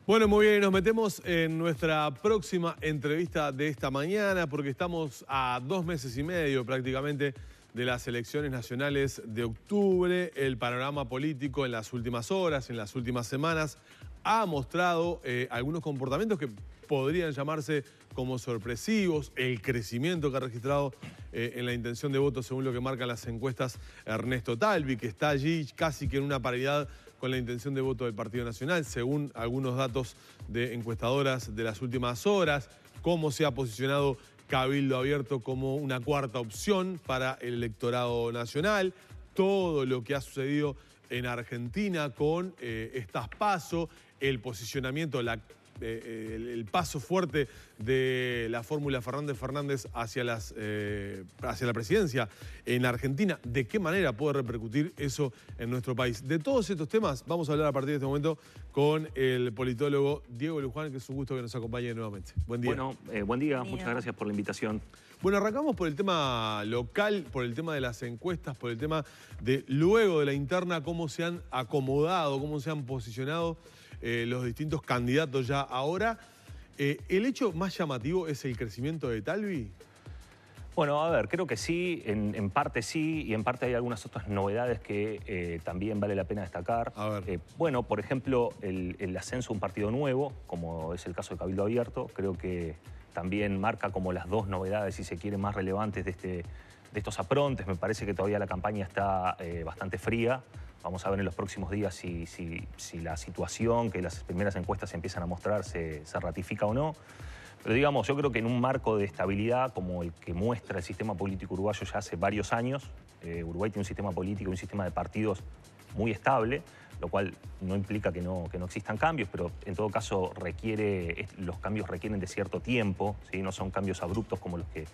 Bueno, muy bien, nos metemos en nuestra próxima entrevista de esta mañana porque estamos a 2 meses y medio prácticamente de las elecciones nacionales de octubre. El panorama político en las últimas horas, en las últimas semanas, ha mostrado algunos comportamientos que podrían llamarse como sorpresivos. El crecimiento que ha registrado en la intención de voto, según lo que marcan las encuestas, Ernesto Talvi, que está allí casi que en una paridad con la intención de voto del Partido Nacional, según algunos datos de encuestadoras de las últimas horas. Cómo se ha posicionado Cabildo Abierto como una cuarta opción para el electorado nacional. Todo lo que ha sucedido en Argentina con estas PASO, el posicionamiento, el paso fuerte de la fórmula Fernández hacia la presidencia en Argentina. ¿De qué manera puede repercutir eso en nuestro país? De todos estos temas vamos a hablar a partir de este momento con el politólogo Diego Luján, que es un gusto que nos acompañe nuevamente. Buen día. Bueno, buen día, muchas gracias por la invitación. Bueno, arrancamos por el tema local, por el tema de las encuestas, por el tema de luego de la interna, cómo se han acomodado, cómo se han posicionado los distintos candidatos ya ahora. ¿El hecho más llamativo es el crecimiento de Talvi? Bueno, a ver, creo que sí, en parte sí, y en parte hay algunas otras novedades que también vale la pena destacar. A ver. Bueno, por ejemplo, el ascenso a un partido nuevo, como es el caso de Cabildo Abierto, creo que también marca como las dos novedades, si se quiere, más relevantes de estos aprontes. Me parece que todavía la campaña está bastante fría. Vamos a ver en los próximos días si la situación que las primeras encuestas empiezan a mostrar se ratifica o no. Pero digamos, yo creo que en un marco de estabilidad como el que muestra el sistema político uruguayo ya hace varios años, Uruguay tiene un sistema político, un sistema de partidos muy estable, lo cual no implica que no existan cambios, pero en todo caso los cambios requieren de cierto tiempo, ¿sí? No son cambios abruptos como los que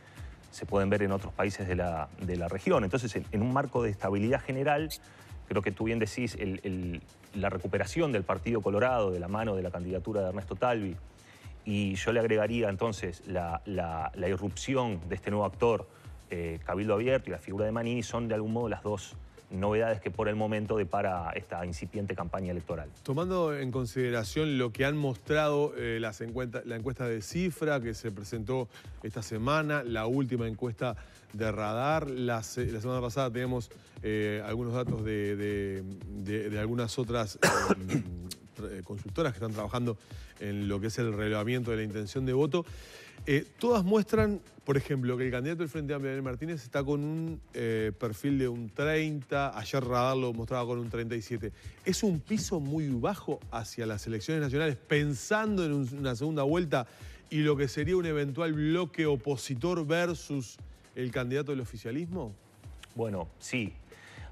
se pueden ver en otros países de la región. Entonces, en un marco de estabilidad general, creo que tú bien decís, la recuperación del Partido Colorado de la mano de la candidatura de Ernesto Talvi, y yo le agregaría entonces la irrupción de este nuevo actor, Cabildo Abierto, y la figura de Manini, son de algún modo las dos novedades que por el momento depara esta incipiente campaña electoral. Tomando en consideración lo que han mostrado la encuesta de Cifra que se presentó esta semana, la última encuesta de Radar, la semana pasada teníamos algunos datos de algunas otras consultoras que están trabajando en lo que es el relevamiento de la intención de voto. Todas muestran, por ejemplo, que el candidato del Frente Amplio, Daniel Martínez, está con un perfil de un 30, ayer Radar lo mostraba con un 37. ¿Es un piso muy bajo hacia las elecciones nacionales, pensando en una segunda vuelta y lo que sería un eventual bloque opositor versus el candidato del oficialismo? Bueno, sí.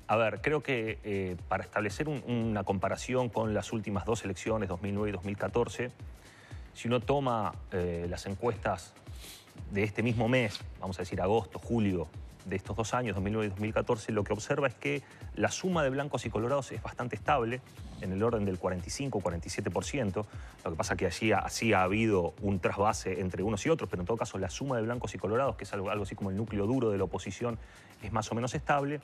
A ver, creo que para establecer una comparación con las últimas dos elecciones, 2009 y 2014, si uno toma las encuestas de este mismo mes, vamos a decir agosto, julio, de estos 2 años, 2009 y 2014, lo que observa es que la suma de blancos y colorados es bastante estable, en el orden del 45-47%. Lo que pasa es que así ha habido un trasvase entre unos y otros, pero en todo caso la suma de blancos y colorados, que es algo así como el núcleo duro de la oposición, es más o menos estable.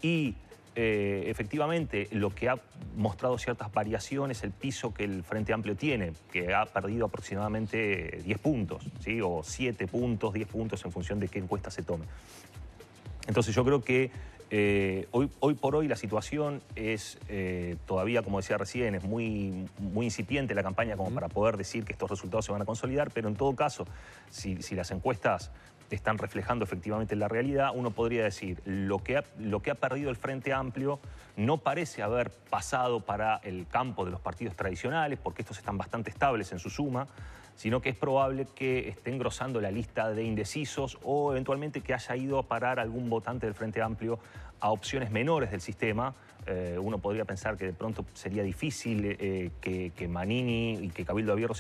Y efectivamente lo que ha mostrado ciertas variaciones, el piso que el Frente Amplio tiene, que ha perdido aproximadamente 10 puntos, ¿sí? O 7 puntos, 10 puntos en función de qué encuesta se tome. Entonces yo creo que hoy por hoy la situación es todavía, como decía recién, es muy incipiente la campaña como para poder decir que estos resultados se van a consolidar, pero en todo caso, si las encuestas están reflejando efectivamente la realidad, uno podría decir, lo que ha perdido el Frente Amplio no parece haber pasado para el campo de los partidos tradicionales, porque estos están bastante estables en su suma, sino que es probable que esté engrosando la lista de indecisos o eventualmente que haya ido a parar algún votante del Frente Amplio a opciones menores del sistema. Uno podría pensar que de pronto sería difícil que Manini y que Cabildo Abierto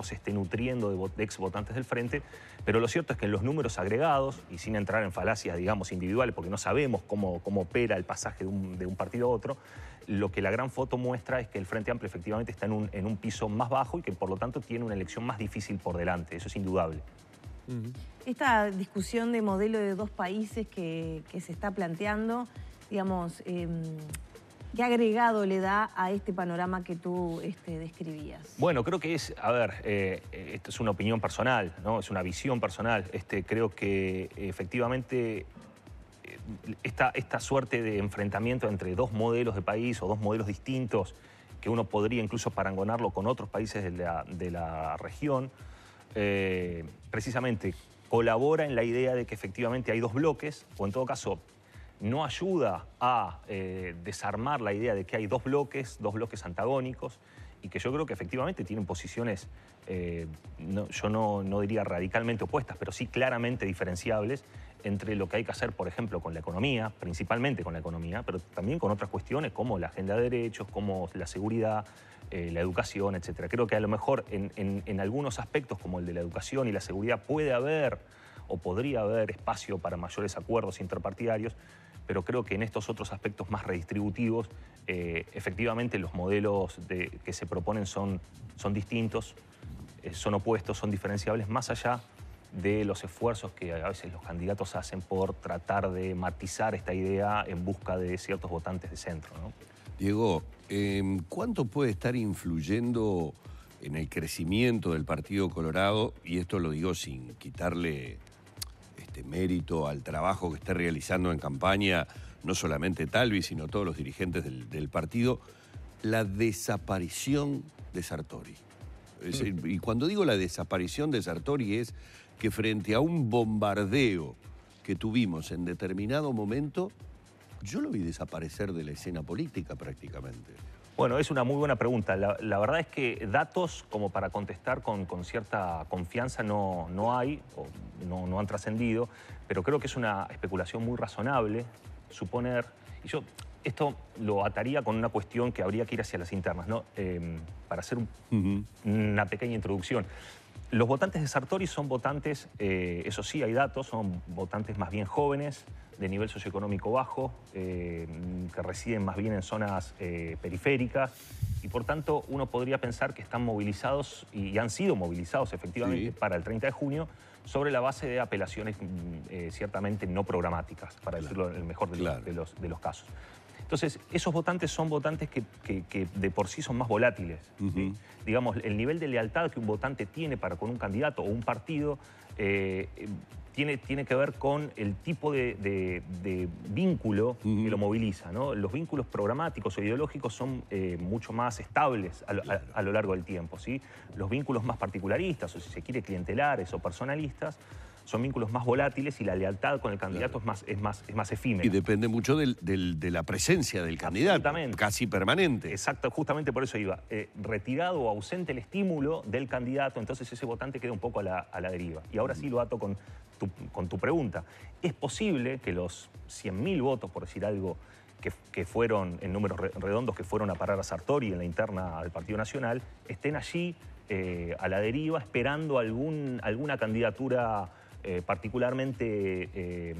se esté nutriendo de ex votantes del Frente, pero lo cierto es que en los números agregados, y sin entrar en falacias, digamos, individuales, porque no sabemos cómo opera el pasaje de un partido a otro, lo que la gran foto muestra es que el Frente Amplio efectivamente está en un piso más bajo y que por lo tanto tiene una elección más difícil por delante. Eso es indudable. Esta discusión de modelo de dos países que se está planteando, digamos, ¿Qué agregado le da a este panorama que tú describías? Bueno, creo que es, a ver, esto es una opinión personal, ¿no? Es una visión personal. Creo que efectivamente esta suerte de enfrentamiento entre dos modelos de país o dos modelos distintos, que uno podría incluso parangonarlo con otros países de la región, precisamente colabora en la idea de que efectivamente hay dos bloques, o en todo caso no ayuda a desarmar la idea de que hay dos bloques antagónicos, y que yo creo que efectivamente tienen posiciones, yo no diría radicalmente opuestas, pero sí claramente diferenciables entre lo que hay que hacer, por ejemplo, con la economía, principalmente con la economía, pero también con otras cuestiones como la agenda de derechos, como la seguridad, la educación, etc. Creo que a lo mejor en algunos aspectos como el de la educación y la seguridad puede haber o podría haber espacio para mayores acuerdos interpartidarios, pero creo que en estos otros aspectos más redistributivos, efectivamente los modelos que se proponen son distintos, son opuestos, son diferenciables, más allá de los esfuerzos que a veces los candidatos hacen por tratar de matizar esta idea en busca de ciertos votantes de centro, ¿no? Diego, ¿cuánto puede estar influyendo en el crecimiento del Partido Colorado? Y esto lo digo sin quitarle mérito al trabajo que está realizando en campaña, no solamente Talvi, sino todos los dirigentes del partido, la desaparición de Sartori. Es decir, y cuando digo la desaparición de Sartori es que frente a un bombardeo que tuvimos en determinado momento, yo lo vi desaparecer de la escena política prácticamente. Bueno, es una muy buena pregunta. La verdad es que datos como para contestar con cierta confianza no hay, o no han trascendido, pero creo que es una especulación muy razonable suponer, y yo esto lo ataría con una cuestión que habría que ir hacia las internas, ¿no? Para hacer una pequeña introducción. Los votantes de Sartori son votantes, eso sí, hay datos, son votantes más bien jóvenes, de nivel socioeconómico bajo, que residen más bien en zonas periféricas, y por tanto uno podría pensar que están movilizados y han sido movilizados efectivamente para el 30 de junio sobre la base de apelaciones ciertamente no programáticas, para decirlo en el mejor de los casos. Entonces, esos votantes son votantes que de por sí son más volátiles, ¿sí? Digamos, el nivel de lealtad que un votante tiene para con un candidato o un partido tiene que ver con el tipo de vínculo que lo moviliza, ¿no? Los vínculos programáticos o ideológicos son mucho más estables a lo largo del tiempo, ¿sí? Los vínculos más particularistas, o si se quiere clientelares o personalistas, son vínculos más volátiles y la lealtad con el candidato es más efímera. Y depende mucho de la presencia del candidato, casi permanente. Exacto, justamente por eso iba. Retirado o ausente el estímulo del candidato, entonces ese votante queda un poco a la deriva. Y ahora sí lo ato con tu pregunta. ¿Es posible que los 100.000 votos, por decir algo, que fueron en números redondos, que fueron a parar a Sartori en la interna del Partido Nacional, estén allí a la deriva esperando alguna candidatura particularmente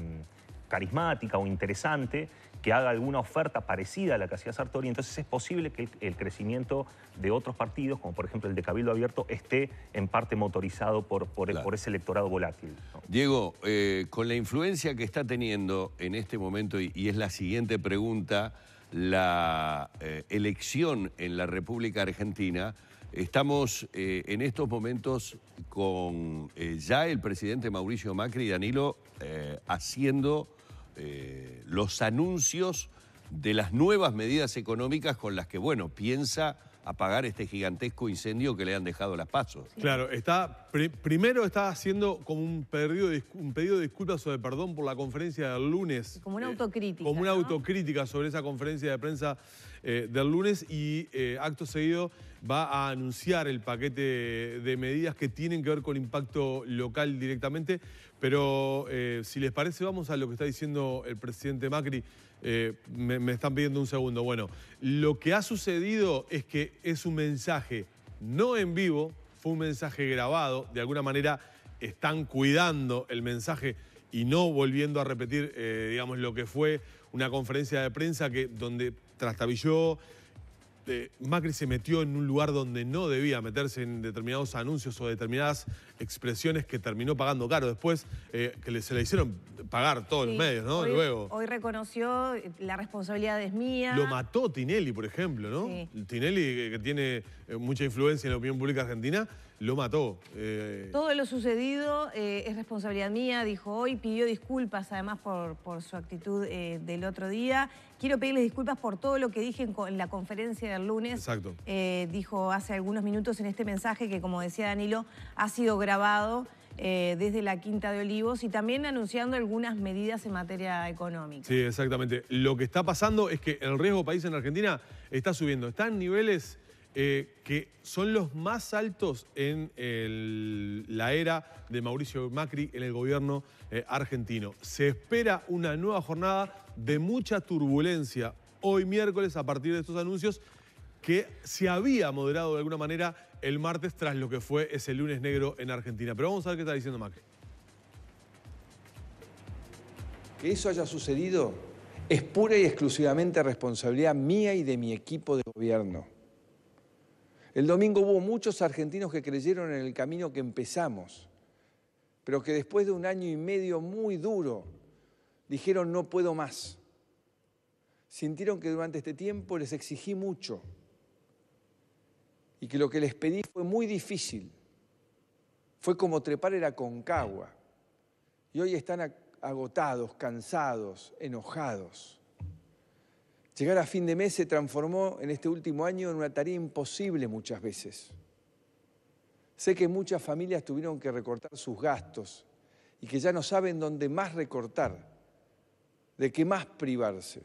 carismática o interesante, que haga alguna oferta parecida a la que hacía Sartori? Entonces es posible que el crecimiento de otros partidos, como por ejemplo el de Cabildo Abierto, esté en parte motorizado por ese electorado volátil, ¿no? Diego, con la influencia que está teniendo en este momento, y es la siguiente pregunta, la elección en la República Argentina, estamos en estos momentos con ya el presidente Mauricio Macri, Danilo, haciendo los anuncios de las nuevas medidas económicas con las que, bueno, piensa apagar este gigantesco incendio que le han dejado las PASO. Claro, primero está haciendo como un pedido de disculpas o de perdón por la conferencia del lunes. Como una autocrítica. Como una autocrítica sobre esa conferencia de prensa del lunes, y acto seguido va a anunciar el paquete de medidas que tienen que ver con impacto local directamente. Pero si les parece, vamos a lo que está diciendo el presidente Macri. Me están pidiendo un segundo. Bueno, lo que ha sucedido es que es un mensaje no en vivo, fue un mensaje grabado. De alguna manera están cuidando el mensaje y no volviendo a repetir, digamos, lo que fue una conferencia de prensa donde trastabilló Macri se metió en un lugar donde no debía meterse, en determinados anuncios o determinadas expresiones que terminó pagando caro después, se le hicieron pagar todos los medios, ¿no? Hoy reconoció, la responsabilidad es mía. Lo mató Tinelli, por ejemplo, ¿no? Sí. Tinelli, que tiene mucha influencia en la opinión pública argentina, lo mató. Todo lo sucedido es responsabilidad mía, dijo hoy, pidió disculpas además por su actitud del otro día. Quiero pedirles disculpas por todo lo que dije en la conferencia del lunes. Exacto. Dijo hace algunos minutos en este mensaje que, como decía Danilo, ha sido grabado desde la Quinta de Olivos y también anunciando algunas medidas en materia económica. Sí, exactamente. Lo que está pasando es que el riesgo país en Argentina está subiendo. Está en niveles que son los más altos en la era de Mauricio Macri en el gobierno argentino. Se espera una nueva jornada de mucha turbulencia hoy miércoles a partir de estos anuncios que se había moderado de alguna manera el martes tras lo que fue ese lunes negro en Argentina. Pero vamos a ver qué está diciendo Macri. Que eso haya sucedido es pura y exclusivamente responsabilidad mía y de mi equipo de gobierno. El domingo hubo muchos argentinos que creyeron en el camino que empezamos, pero que después de un año y medio muy duro, dijeron no puedo más. Sintieron que durante este tiempo les exigí mucho y que lo que les pedí fue muy difícil. Fue como trepar el Aconcagua y hoy están agotados, cansados, enojados. Llegar a fin de mes se transformó en este último año en una tarea imposible muchas veces. Sé que muchas familias tuvieron que recortar sus gastos y que ya no saben dónde más recortar, de qué más privarse.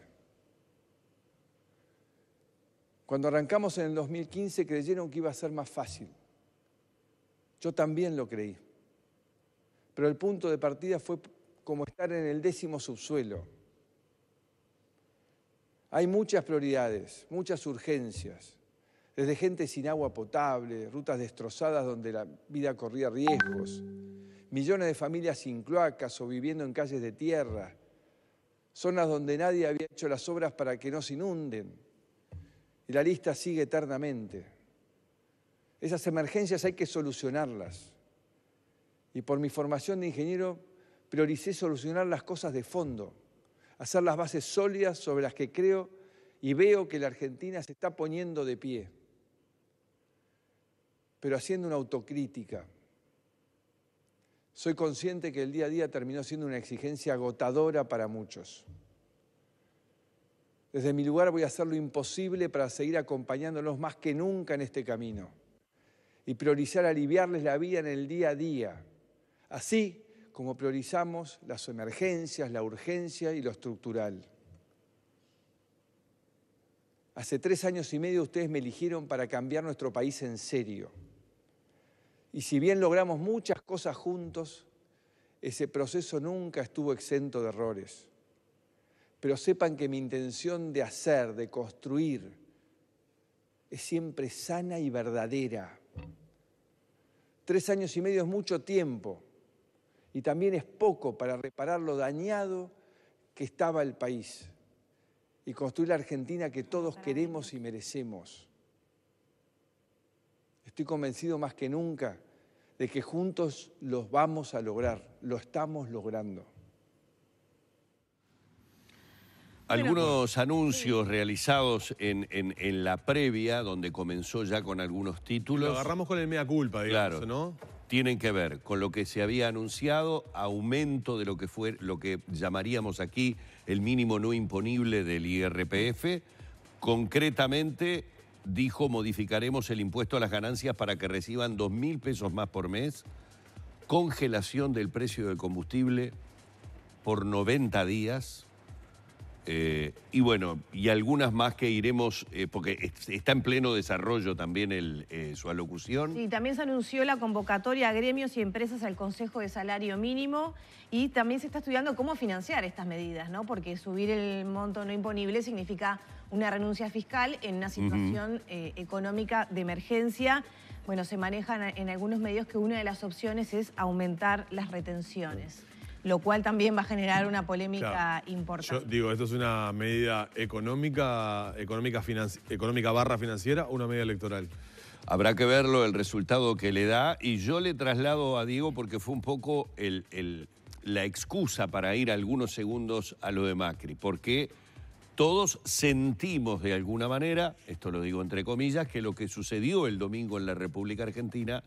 Cuando arrancamos en el 2015 creyeron que iba a ser más fácil. Yo también lo creí. Pero el punto de partida fue como estar en el 10º subsuelo. Hay muchas prioridades, muchas urgencias, desde gente sin agua potable, rutas destrozadas donde la vida corría riesgos, millones de familias sin cloacas o viviendo en calles de tierra, zonas donde nadie había hecho las obras para que no se inunden. Y la lista sigue eternamente. Esas emergencias hay que solucionarlas. Y por mi formación de ingeniero, prioricé solucionar las cosas de fondo, hacer las bases sólidas sobre las que creo y veo que la Argentina se está poniendo de pie, pero haciendo una autocrítica. Soy consciente que el día a día terminó siendo una exigencia agotadora para muchos. Desde mi lugar voy a hacer lo imposible para seguir acompañándolos más que nunca en este camino y priorizar aliviarles la vida en el día a día, así como priorizamos las emergencias, la urgencia y lo estructural. Hace 3 años y medio ustedes me eligieron para cambiar nuestro país en serio. Y si bien logramos muchas cosas juntos, ese proceso nunca estuvo exento de errores. Pero sepan que mi intención de hacer, de construir, es siempre sana y verdadera. 3 años y medio es mucho tiempo. Y también es poco para reparar lo dañado que estaba el país y construir la Argentina que todos queremos y merecemos. Estoy convencido más que nunca de que juntos los vamos a lograr, lo estamos logrando. Algunos anuncios realizados en la previa, donde comenzó ya con algunos títulos. Lo agarramos con el mea culpa, digamos, claro, ¿no? Tienen que ver con lo que se había anunciado, aumento de lo que llamaríamos aquí el mínimo no imponible del IRPF. Concretamente, dijo, modificaremos el impuesto a las ganancias para que reciban 2.000 pesos más por mes, congelación del precio del combustible por 90 días, y bueno, y algunas más que iremos, porque está en pleno desarrollo también su alocución. Sí, también se anunció la convocatoria a gremios y empresas al Consejo de Salario Mínimo y también se está estudiando cómo financiar estas medidas, ¿no? Porque subir el monto no imponible significa una renuncia fiscal en una situación económica de emergencia. Bueno, se manejan en algunos medios que una de las opciones es aumentar las retenciones. lo cual también va a generar una polémica Claro. importante. Yo digo, ¿esto es una medida económica barra financiera o una medida electoral? Habrá que verlo, el resultado que le da, y yo le traslado a Diego porque fue un poco la excusa para ir algunos segundos a lo de Macri, porque todos sentimos de alguna manera, esto lo digo entre comillas, que lo que sucedió el domingo en la República Argentina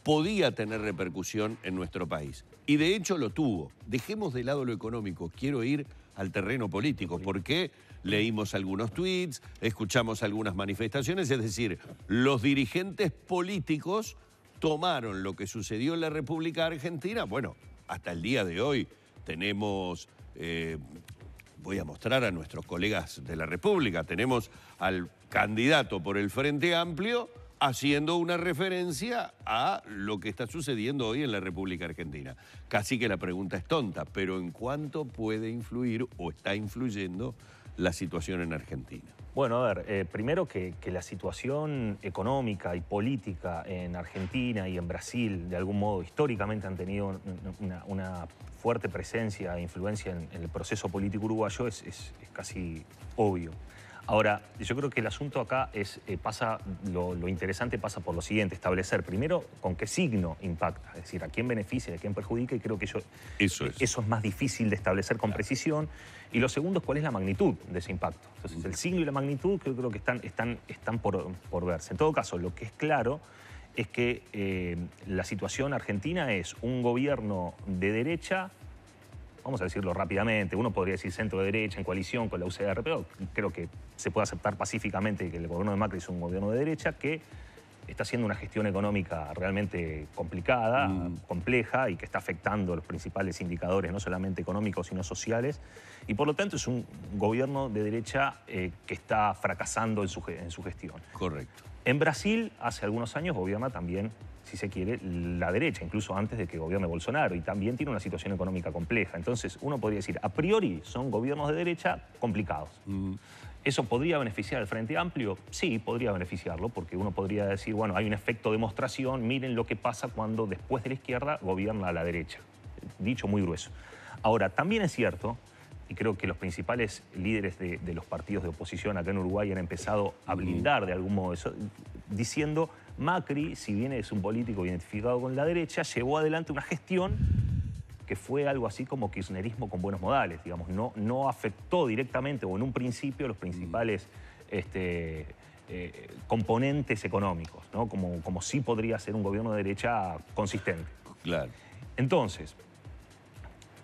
podía tener repercusión en nuestro país. Y de hecho lo tuvo. Dejemos de lado lo económico, quiero ir al terreno político, porque leímos algunos tweets, escuchamos algunas manifestaciones, es decir, los dirigentes políticos tomaron lo que sucedió en la República Argentina. Bueno, hasta el día de hoy tenemos, voy a mostrar a nuestros colegas de la República, tenemos al candidato por el Frente Amplio haciendo una referencia a lo que está sucediendo hoy en la República Argentina. Casi que la pregunta es tonta, pero ¿en cuánto puede influir o está influyendo la situación en Argentina? Bueno, a ver, primero que la situación económica y política en Argentina y en Brasil, de algún modo, históricamente han tenido una fuerte presencia e influencia en el proceso político uruguayo, es casi obvio. Ahora, yo creo que el asunto acá lo interesante pasa por lo siguiente, establecer primero con qué signo impacta, es decir, a quién beneficia, a quién perjudica, y creo que eso es más difícil de establecer con precisión. Y lo segundo es cuál es la magnitud de ese impacto. Entonces, el signo y la magnitud creo que están por verse. En todo caso, lo que es claro es que la situación argentina es un gobierno de derecha, vamos a decirlo rápidamente, uno podría decir centro-derecha en coalición con la UCR, pero creo que se puede aceptar pacíficamente que el gobierno de Macri es un gobierno de derecha que está haciendo una gestión económica realmente complicada, compleja, y que está afectando los principales indicadores, no solamente económicos, sino sociales. Y por lo tanto es un gobierno de derecha que está fracasando en su gestión. Correcto. En Brasil, hace algunos años, gobierna también, si se quiere, la derecha, incluso antes de que gobierne Bolsonaro, y también tiene una situación económica compleja. Entonces, uno podría decir, a priori, son gobiernos de derecha complicados. ¿Eso podría beneficiar al Frente Amplio? Sí, podría beneficiarlo, porque uno podría decir, bueno, hay un efecto demostración, miren lo que pasa cuando después de la izquierda gobierna a la derecha. Dicho muy grueso. Ahora, también es cierto, y creo que los principales líderes de los partidos de oposición acá en Uruguay han empezado a blindar de algún modo eso, diciendo, Macri, si bien es un político identificado con la derecha, llevó adelante una gestión que fue algo así como kirchnerismo con buenos modales, digamos, no afectó directamente o en un principio los principales componentes económicos, ¿no? Como sí podría ser un gobierno de derecha consistente. Claro. Entonces,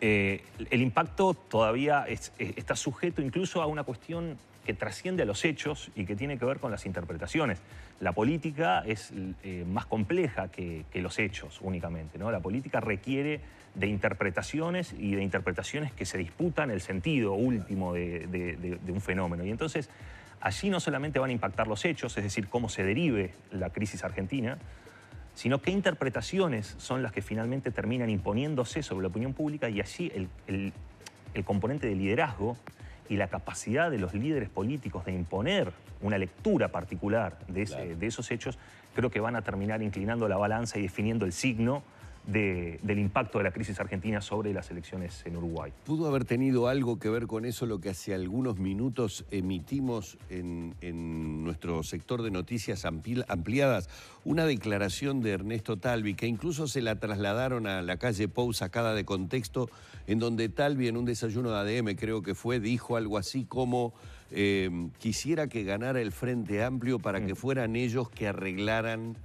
el impacto todavía está sujeto incluso a una cuestión que trasciende a los hechos y que tiene que ver con las interpretaciones. La política es más compleja que los hechos únicamente, ¿no? La política requiere de interpretaciones y de interpretaciones que se disputan el sentido último de un fenómeno. Y entonces, allí no solamente van a impactar los hechos, es decir, cómo se derive la crisis argentina, sino qué interpretaciones son las que finalmente terminan imponiéndose sobre la opinión pública, y allí el componente de liderazgo y la capacidad de los líderes políticos de imponer una lectura particular de esos hechos, creo que van a terminar inclinando la balanza y definiendo el signo del impacto de la crisis argentina sobre las elecciones en Uruguay. ¿Pudo haber tenido algo que ver con eso lo que hace algunos minutos emitimos en nuestro sector de noticias ampliadas? Una declaración de Ernesto Talvi, que incluso se la trasladaron a la calle Pou, sacada de contexto, en donde Talvi, en un desayuno de ADM, creo que fue, dijo algo así como quisiera que ganara el Frente Amplio para que fueran ellos que arreglaran,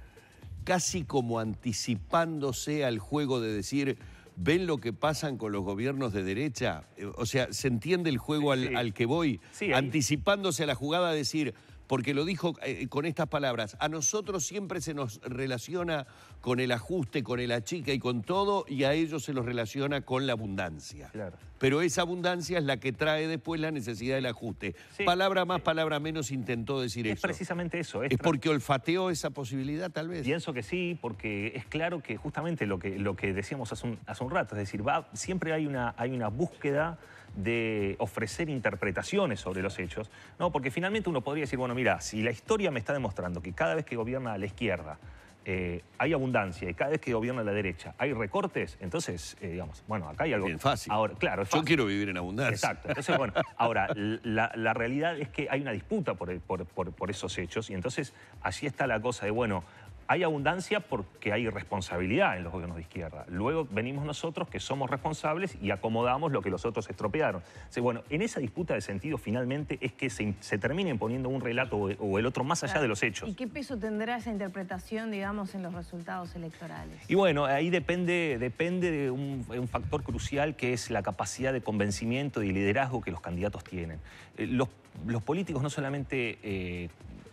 casi como anticipándose al juego de decir, ¿ven lo que pasan con los gobiernos de derecha? O sea, ¿se entiende el juego al que voy? Sí, anticipándose a la jugada, a decir, porque lo dijo con estas palabras, a nosotros siempre se nos relaciona con el ajuste, con el achique y con todo, y a ellos se los relaciona con la abundancia. Claro. Pero esa abundancia es la que trae después la necesidad del ajuste. Sí. Palabra más, palabra menos intentó decir eso. Es precisamente eso. ¿Es porque olfateó esa posibilidad, tal vez? Pienso que sí, porque es claro que justamente lo que decíamos hace un rato, es decir, siempre hay una búsqueda de ofrecer interpretaciones sobre los hechos, ¿no? Porque finalmente uno podría decir, bueno, mira, si la historia me está demostrando que cada vez que gobierna a la izquierda hay abundancia y cada vez que gobierna la derecha hay recortes, entonces, digamos, bueno, acá hay algo... Bien fácil. Ahora, claro, es fácil. Yo quiero vivir en abundancia. Exacto. Entonces, bueno, ahora, la realidad es que hay una disputa por esos hechos y entonces allí está la cosa de, bueno, hay abundancia porque hay responsabilidad en los gobiernos de izquierda. Luego venimos nosotros que somos responsables y acomodamos lo que los otros estropearon. Entonces, bueno, en esa disputa de sentido finalmente es que se termina imponiendo un relato o el otro más allá de los hechos. ¿Y qué peso tendrá esa interpretación, digamos, en los resultados electorales? Y bueno, ahí depende de un factor crucial que es la capacidad de convencimiento y liderazgo que los candidatos tienen. Los políticos no solamente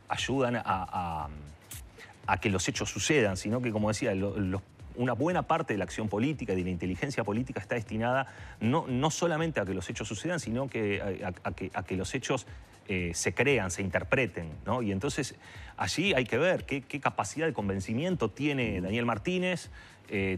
ayudan a que los hechos sucedan, sino que, como decía, una buena parte de la acción política y de la inteligencia política está destinada no solamente a que los hechos sucedan, sino que a que los hechos se crean, se interpreten, ¿no? Y entonces allí hay que ver qué capacidad de convencimiento tiene Daniel Martínez,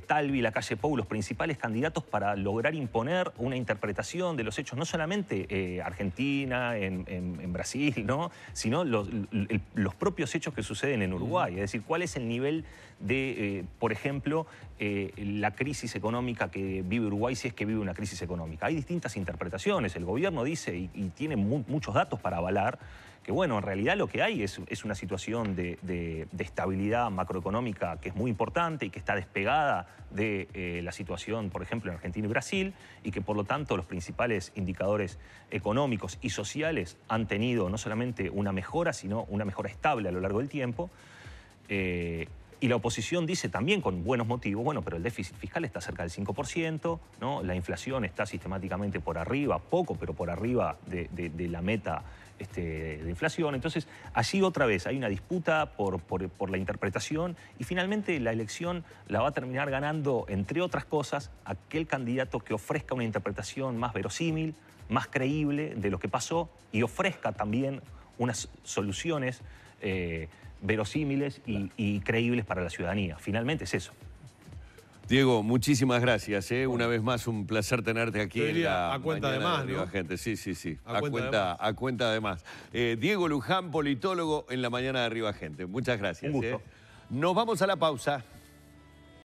Talvi, Lacalle Pou, los principales candidatos para lograr imponer una interpretación de los hechos, no solamente Argentina, en Brasil, ¿no? Sino los propios hechos que suceden en Uruguay. Es decir, cuál es el nivel de, por ejemplo, la crisis económica que vive Uruguay, si es que vive una crisis económica. Hay distintas interpretaciones. El gobierno dice, y tiene muchos datos para avalar, que bueno, en realidad lo que hay es una situación de estabilidad macroeconómica que es muy importante y que está despegada de la situación, por ejemplo, en Argentina y Brasil, y que por lo tanto los principales indicadores económicos y sociales han tenido no solamente una mejora, sino una mejora estable a lo largo del tiempo. Y la oposición dice también con buenos motivos, bueno, pero el déficit fiscal está cerca del 5%, ¿no? La inflación está sistemáticamente por arriba, poco, pero por arriba de la meta de inflación. Entonces, allí otra vez hay una disputa por la interpretación y finalmente la elección la va a terminar ganando, entre otras cosas, aquel candidato que ofrezca una interpretación más verosímil, más creíble de lo que pasó y ofrezca también unas soluciones verosímiles y creíbles para la ciudadanía. Finalmente es eso. Diego, muchísimas gracias. Una vez más, un placer tenerte aquí. A cuenta de más, ¿no? Gente. Sí. A cuenta de más. Diego Luján, politólogo en la mañana de Arriba Gente. Muchas gracias. Un gusto. Nos vamos a la pausa.